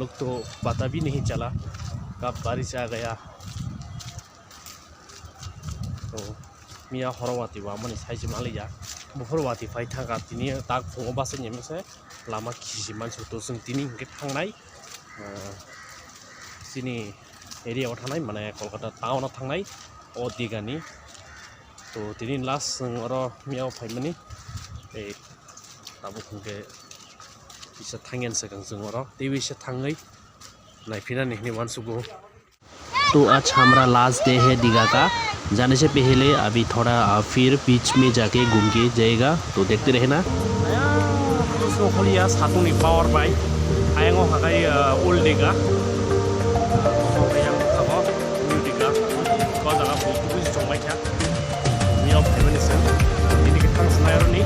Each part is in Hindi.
लोग तो पता भी नहीं चला कब बारिश आ गया। तो मिया हरवाती वामन साइज मालिया बहरवाती फाइ थांगा तिनि ताक फुङाव बासायनाय मोनसे लामा खिसि मानसि तो जों तिनि हिंगे थांनाय सिनि एरियायाव थानाय माने कलकाता टाउनाव थांनाय अ दिगानि तो तिनि लास्ट जों आरो मियाव फाइमानि ए ताबो हिंगे इसे थांगेन सगं जों आरो देविसे थाङै नायफिनानै नि मानसुगो। तो आज हमारा लास्ट डे है दीघा का। जाने से पहले अभी थोड़ा फिर बीच में जाके घूम के जाएगा, तो देखते रहना। सातुनि पावर बाइक आयंगो हागाय ओल्ड दीघा न्यू दीघा को जागा बुस्थु संबाय था मियाव फाइमानिसो दिनै थांसनाय आरोनि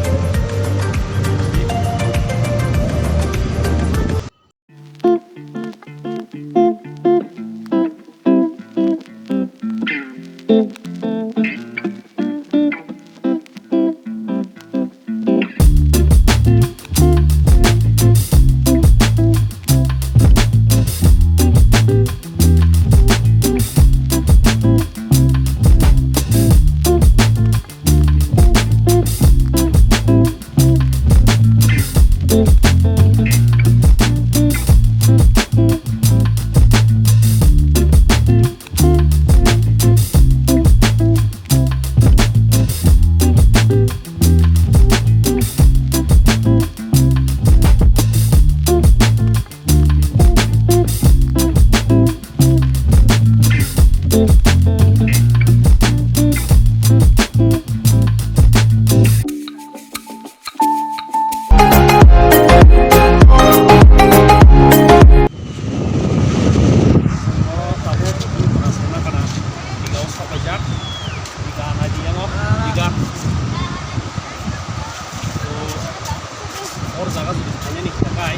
और जगह जुदि थांनायनि थाखाय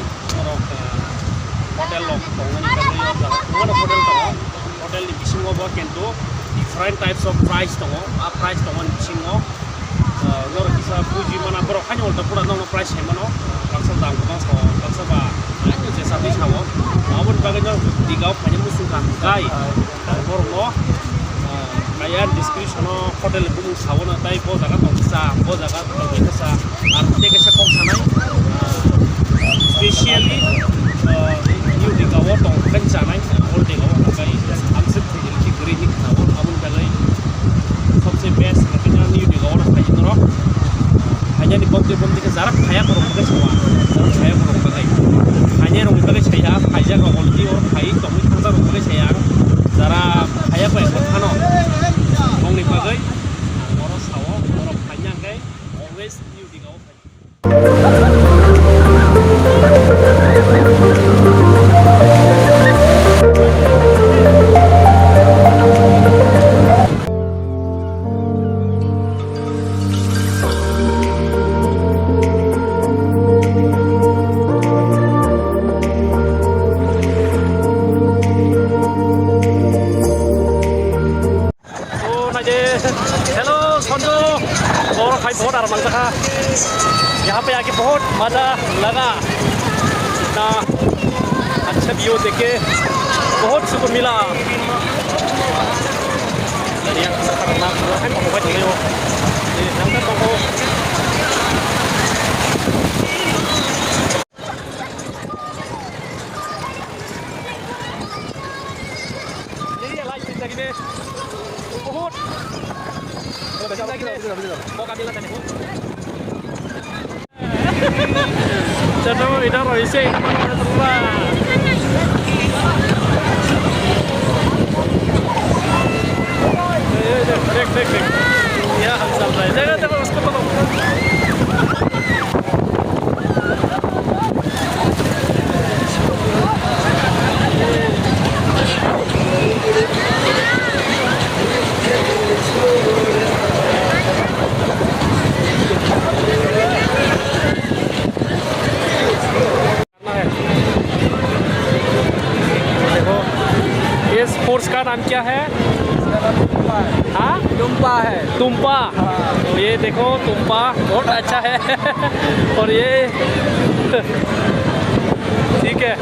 हटेल होटेल दङ हटेलनि बिसिङावबो खिन्थु डिफरेन्ट टाइप्स अफ प्राइस दङ प्राइस दङ बिसिङाव नर किसा बुजि माना बर' खानि उल्टा पुरा दङ प्राइस हेमनो बाक्सा दाम गोबां साव बाक्साबा आयनो जेसा दै साव माबोन बागै नर दिगाव फानि मुसुखा गाय बर'नो काया डिस्क्रिप्शनाव हटेल बुं सावनो ताइ ब जागा दं सा ब जागा दं बेसा आरो टेकेसा कम सानाय स्पेशली न्यू दिगाव दं खान जानाय ओल्ड दिगाव गाय आमसे फैगोनखि ग्रेनि खाव आबुन बागै सबसे बेस्ट लेकिन न्यू दिगाव फाइनो र फाइनानि बमदे के जारा फाया बर' बागै सावा जारा फाया बर' बागै फाइने रं बागै साया फाइजा गाव अलदि और फाइ दं थांजा रं बागै साया जारा फाया बाय खानो दंनि बागै बर' साव बर' फाइनांगै अलवेज न्यू दिगाव हेलो संजू और भाई बहुत आराम लगता है यहाँ पे आके बहुत मज़ा लगा इतना अच्छा व्यू देखे बहुत सुकून मिला चलो इधर ऐसे देख देख देख यहाँ हम चल रहे हैं देखो उसको स्पोर्ट्स का नाम क्या है? हाँ तुम्पा है। तुम्पा तो ये देखो तुम्पा बहुत अच्छा है और ये ठीक है।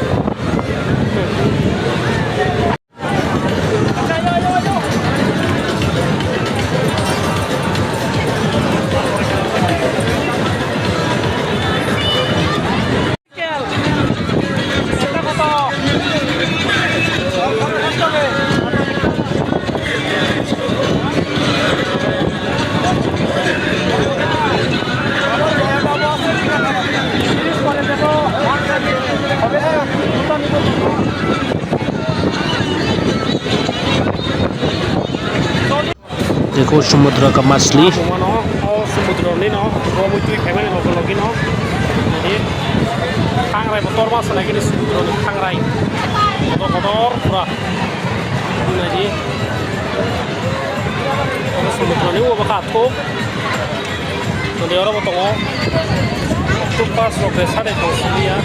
देखो समुद्र का मछली Cuma no, oh semudra ni no, gua mau cuy kayak mana lagi no. Jadi tangrai motor mas lagi di semudra ni tangrai. Motor pura. Jadi kalau semudra ni gua bakal tuh. Nanti orang mau tengok. Tuh pas lo ke sana itu dia.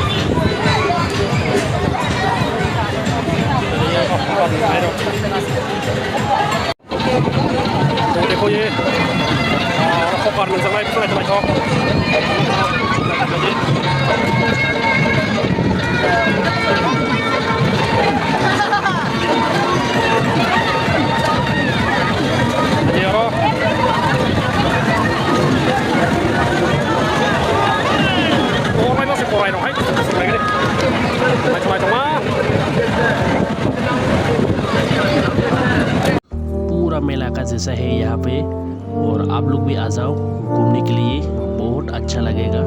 Jadi ya apa ayo. देखो ये अपार्टमेंट चला चला चला पूरा मेला का जैसा है यहाँ पे और आप लोग भी आ जाओ घूमने के लिए बहुत अच्छा लगेगा।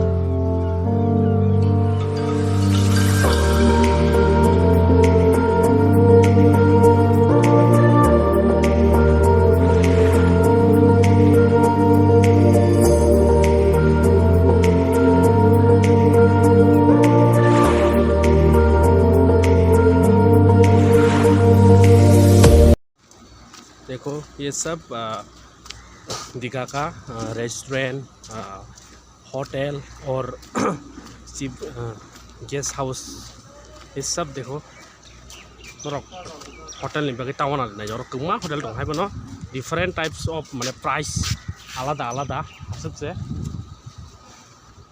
देखो ये सब दीघा का रेस्टोरेंट, होटल और गेस्ट हाउस ये सब देखो नरक होटल नि बागै टाउन आरो नाय गोबां होटल दं हायबो न डिफरेंट टाइप्स अफ माने प्राइस आलादा आलादा सबसे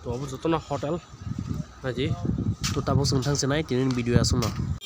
तो अब जतन होटल नाजी तो ताबो सोंथांसै नाय दिनैनि भिडिअ आ सुनो।